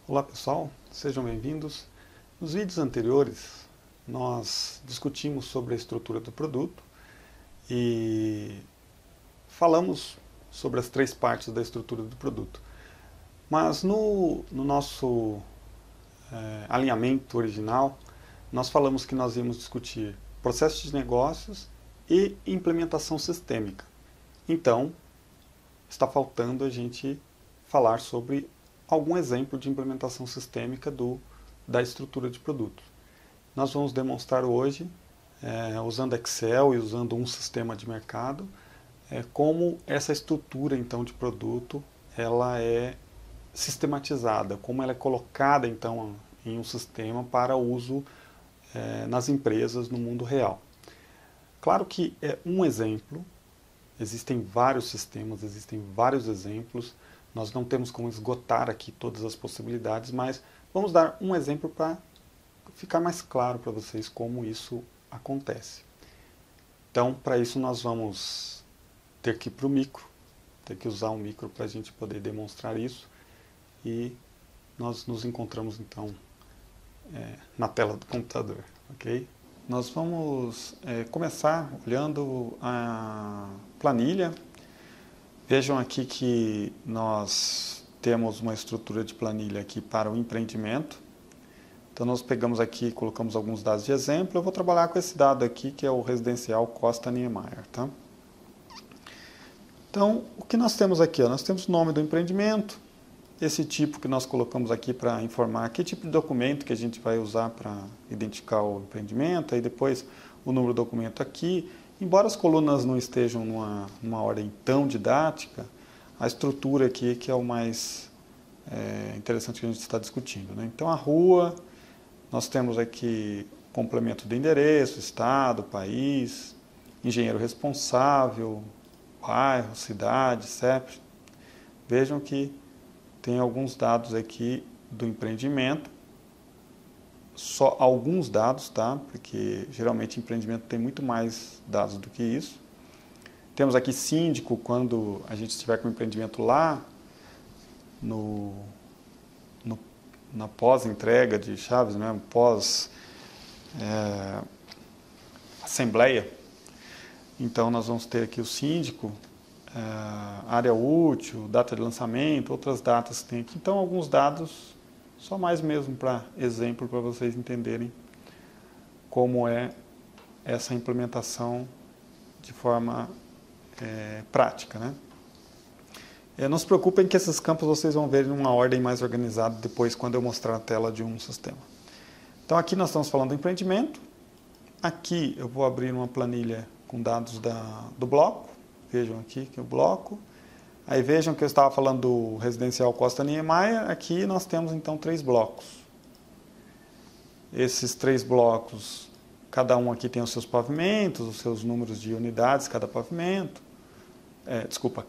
Olá pessoal, sejam bem-vindos. Nos vídeos anteriores nós discutimos sobre a estrutura do produto e falamos sobre as três partes da estrutura do produto. Mas no nosso alinhamento original, nós falamos que nós íamos discutir processos de negócios e implementação sistêmica. Então, está faltando a gente falar sobre algum exemplo de implementação sistêmica da estrutura de produtos. Nós vamos demonstrar hoje, usando Excel e usando um sistema de mercado, como essa estrutura então de produto ela é sistematizada, como ela é colocada então em um sistema para uso nas empresas no mundo real. Claro que é um exemplo, existem vários sistemas, existem vários exemplos. Nós não temos como esgotar aqui todas as possibilidades, mas vamos dar um exemplo para ficar mais claro para vocês como isso acontece. Então, para isso nós vamos ter que ir para o micro, ter que usar um micro para a gente poder demonstrar isso. E nós nos encontramos então na tela do computador, ok? Nós vamos começar olhando a planilha. Vejam aqui que nós temos uma estrutura de planilha aqui para o empreendimento. Então nós pegamos aqui e colocamos alguns dados de exemplo. Eu vou trabalhar com esse dado aqui, que é o residencial Costa Niemeyer. Tá? Então, o que nós temos aqui? Nós temos o nome do empreendimento, esse tipo que nós colocamos aqui para informar que tipo de documento que a gente vai usar para identificar o empreendimento, aí depois o número do documento aqui. Embora as colunas não estejam numa ordem tão didática, a estrutura aqui que é o mais interessante que a gente está discutindo. Né? Então, a rua, nós temos aqui complemento do endereço, estado, país, engenheiro responsável, bairro, cidade, CEP. Vejam que tem alguns dados aqui do empreendimento. Só alguns dados, tá? Porque geralmente empreendimento tem muito mais dados do que isso. Temos aqui síndico, quando a gente estiver com o empreendimento lá, na pós-entrega de chaves, né? Pós-assembleia. Então nós vamos ter aqui o síndico, área útil, data de lançamento, outras datas que tem aqui. Então alguns dados só mais mesmo para exemplo, para vocês entenderem como é essa implementação de forma prática. Né? Não se preocupem que esses campos vocês vão ver em uma ordem mais organizada depois quando eu mostrar a tela de um sistema. Então aqui nós estamos falando do empreendimento. Aqui eu vou abrir uma planilha com dados do bloco. Vejam aqui que é o bloco. Aí vejam que eu estava falando do residencial Costa Niemeyer. Aqui nós temos então 3 blocos. Esses 3 blocos, cada um aqui tem os seus pavimentos, os seus números de unidades, cada pavimento.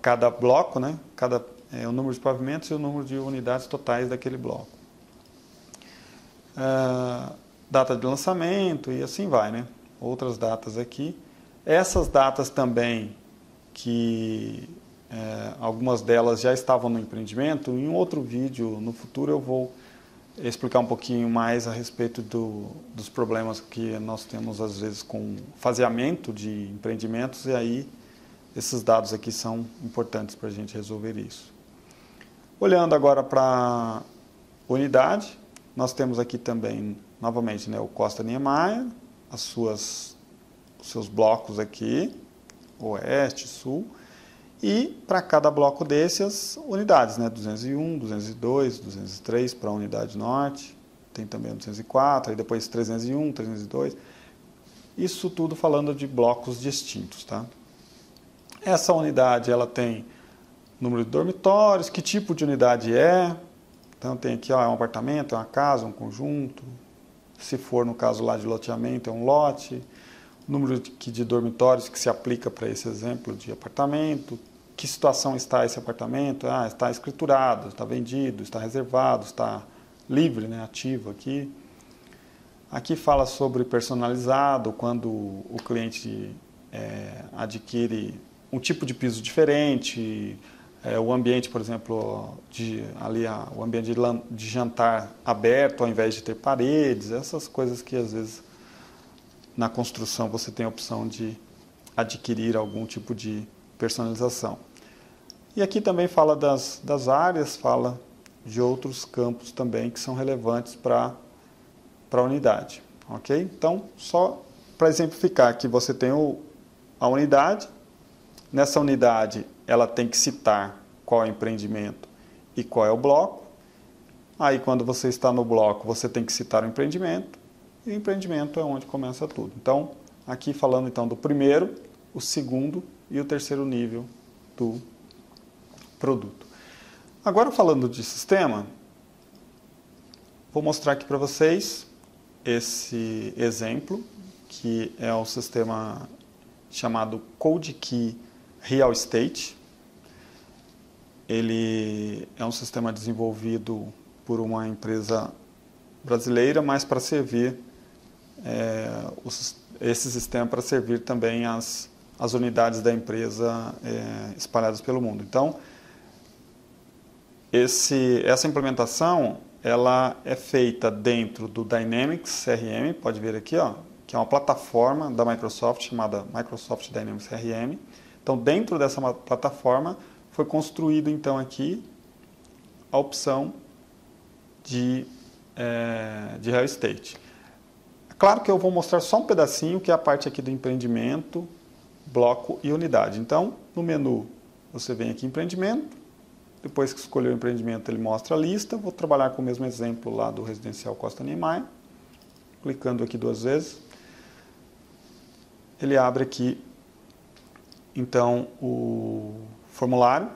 Cada bloco, né? O número de pavimentos e o número de unidades totais daquele bloco. Data de lançamento e assim vai, né? Outras datas aqui. Essas datas também que algumas delas já estavam no empreendimento. Em um outro vídeo, no futuro, eu vou explicar um pouquinho mais a respeito dos problemas que nós temos, às vezes, com faseamento de empreendimentos, e aí esses dados aqui são importantes para a gente resolver isso. Olhando agora para a unidade, nós temos aqui também, novamente, né, o Costa Niemeyer, os seus blocos aqui, oeste, sul, e para cada bloco desses, unidades, né? 201, 202, 203 para a unidade norte, tem também o 204, aí depois 301, 302. Isso tudo falando de blocos distintos, tá? Essa unidade, ela tem número de dormitórios, que tipo de unidade é. Então tem aqui, é um apartamento, é uma casa, um conjunto. Se for, no caso lá de loteamento, é um lote. Número de dormitórios que se aplica para esse exemplo de apartamento, que situação está esse apartamento, está escriturado, está vendido, está reservado, está livre, né, ativo aqui. Aqui fala sobre personalizado, quando o cliente adquire um tipo de piso diferente, o ambiente, por exemplo, o ambiente de jantar aberto ao invés de ter paredes, essas coisas que às vezes na construção você tem a opção de adquirir algum tipo de personalização. E aqui também fala das áreas, fala de outros campos também que são relevantes para a unidade. Ok? Então, só para exemplificar, aqui você tem a unidade. Nessa unidade, ela tem que citar qual é o empreendimento e qual é o bloco. Aí, quando você está no bloco, você tem que citar o empreendimento. E o empreendimento é onde começa tudo. Então, aqui falando então do primeiro, o segundo e o terceiro nível do produto. Agora, falando de sistema, vou mostrar aqui para vocês esse exemplo, que é o sistema chamado CodeKey Real Estate. Ele é um sistema desenvolvido por uma empresa brasileira, mas para servir esse sistema para servir também as unidades da empresa espalhadas pelo mundo. Então, essa implementação ela é feita dentro do Dynamics CRM, pode ver aqui, ó, que é uma plataforma da Microsoft chamada Microsoft Dynamics CRM. Então, dentro dessa plataforma foi construído então aqui a opção de Real Estate. Claro que eu vou mostrar só um pedacinho, que é a parte aqui do empreendimento, bloco e unidade. Então, no menu, você vem aqui em empreendimento. Depois que escolheu o empreendimento, ele mostra a lista. Vou trabalhar com o mesmo exemplo lá do Residencial Costa Niemeyer. Clicando aqui 2 vezes. Ele abre aqui, então, o formulário.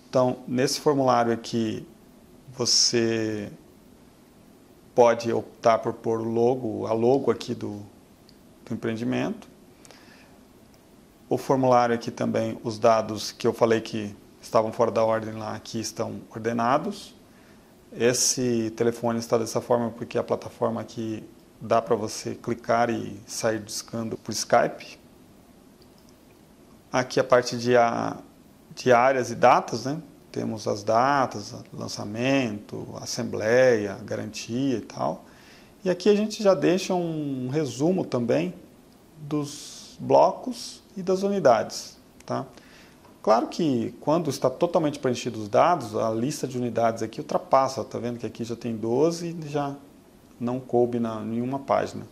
Então, nesse formulário aqui, você pode optar por pôr a logo aqui do empreendimento. O formulário aqui também, os dados que eu falei que estavam fora da ordem lá, aqui estão ordenados. Esse telefone está dessa forma porque a plataforma aqui dá para você clicar e sair discando por Skype. Aqui a parte de áreas e datas, né? Temos as datas, lançamento, assembleia, garantia e tal. E aqui a gente já deixa um resumo também dos blocos e das unidades, tá? Claro que quando está totalmente preenchido os dados, a lista de unidades aqui ultrapassa. Tá vendo que aqui já tem 12 e já não coube em nenhuma página.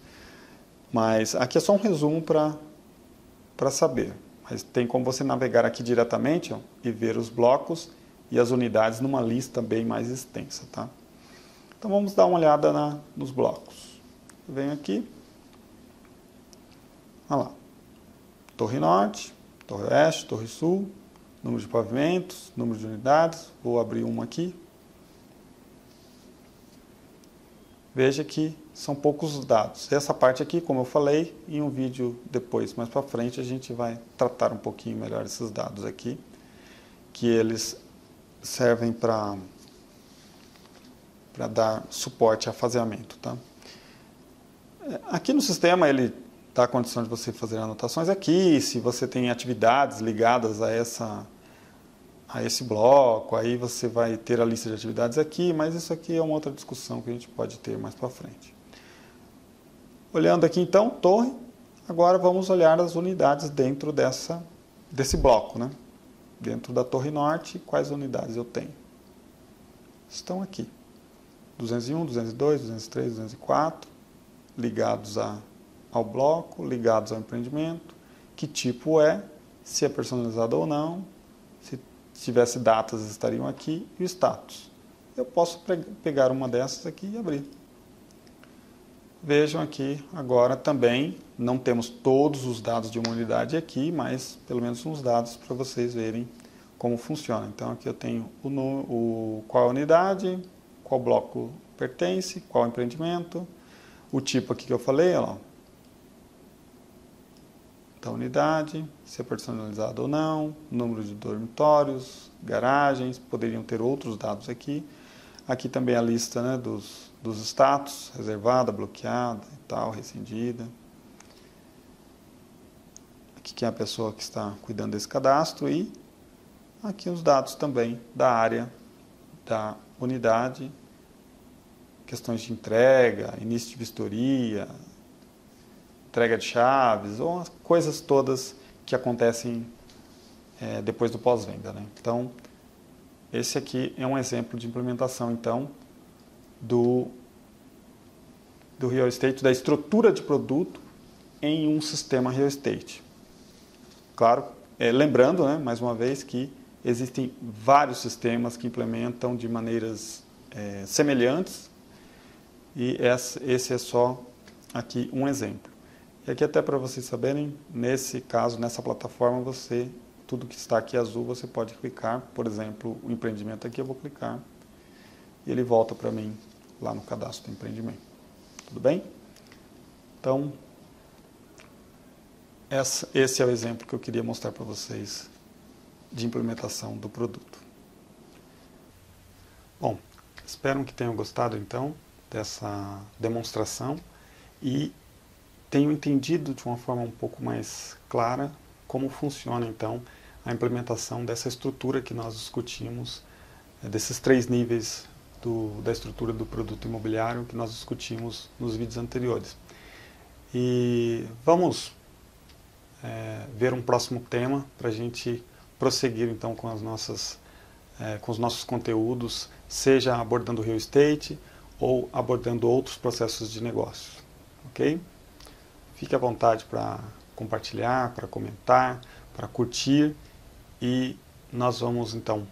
Mas aqui é só um resumo para saber. Mas tem como você navegar aqui diretamente, ó, e ver os blocos e as unidades numa lista bem mais extensa, tá? Então vamos dar uma olhada nos blocos. Eu venho aqui. Olha lá. Torre Norte, Torre Oeste, Torre Sul, número de pavimentos, número de unidades. Vou abrir uma aqui. Veja que são poucos os dados. Essa parte aqui, como eu falei, em um vídeo depois, mais para frente, a gente vai tratar um pouquinho melhor esses dados aqui, que eles servem para dar suporte a faseamento, tá? Aqui no sistema ele dá a condição de você fazer anotações aqui, se você tem atividades ligadas a esse bloco, aí você vai ter a lista de atividades aqui, mas isso aqui é uma outra discussão que a gente pode ter mais para frente. Olhando aqui então, torre, agora vamos olhar as unidades dentro desse bloco, né? Dentro da Torre Norte, quais unidades eu tenho? Estão aqui. 201, 202, 203, 204, ligados ao bloco, ligados ao empreendimento, que tipo é, se é personalizado ou não, se tivesse datas estariam aqui, e o status. Eu posso pegar uma dessas aqui e abrir. Vejam aqui, agora também, não temos todos os dados de uma unidade aqui, mas pelo menos uns dados para vocês verem como funciona. Então aqui eu tenho qual unidade, qual bloco pertence, qual empreendimento, o tipo aqui que eu falei, ó, da unidade, se é personalizado ou não, número de dormitórios, garagens, poderiam ter outros dados aqui. Aqui também a lista, né, dos status, reservada, bloqueada e tal, rescindida. Aqui quem é a pessoa que está cuidando desse cadastro e aqui os dados também da área da unidade, questões de entrega, início de vistoria, entrega de chaves, ou as coisas todas que acontecem depois do pós-venda, né? Então, esse aqui é um exemplo de implementação, então, do Real Estate, da estrutura de produto em um sistema Real Estate. Claro, lembrando, né, mais uma vez, que existem vários sistemas que implementam de maneiras semelhantes, e esse é só aqui um exemplo. E aqui até para vocês saberem, nesse caso, nessa plataforma, tudo que está aqui azul, você pode clicar, por exemplo, o empreendimento aqui, eu vou clicar, e ele volta para mim lá no cadastro do empreendimento. Tudo bem? Então, esse é o exemplo que eu queria mostrar para vocês de implementação do produto. Bom, espero que tenham gostado então dessa demonstração e tenham entendido de uma forma um pouco mais clara como funciona então a implementação dessa estrutura que nós discutimos, desses 3 níveis da estrutura do produto imobiliário que nós discutimos nos vídeos anteriores. E vamos ver um próximo tema para a gente prosseguir então com com os nossos conteúdos, seja abordando o real estate ou abordando outros processos de negócio, ok? Fique à vontade para compartilhar, para comentar, para curtir e nós vamos então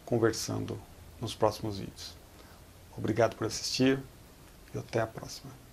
conversando nos próximos vídeos. Obrigado por assistir e até a próxima.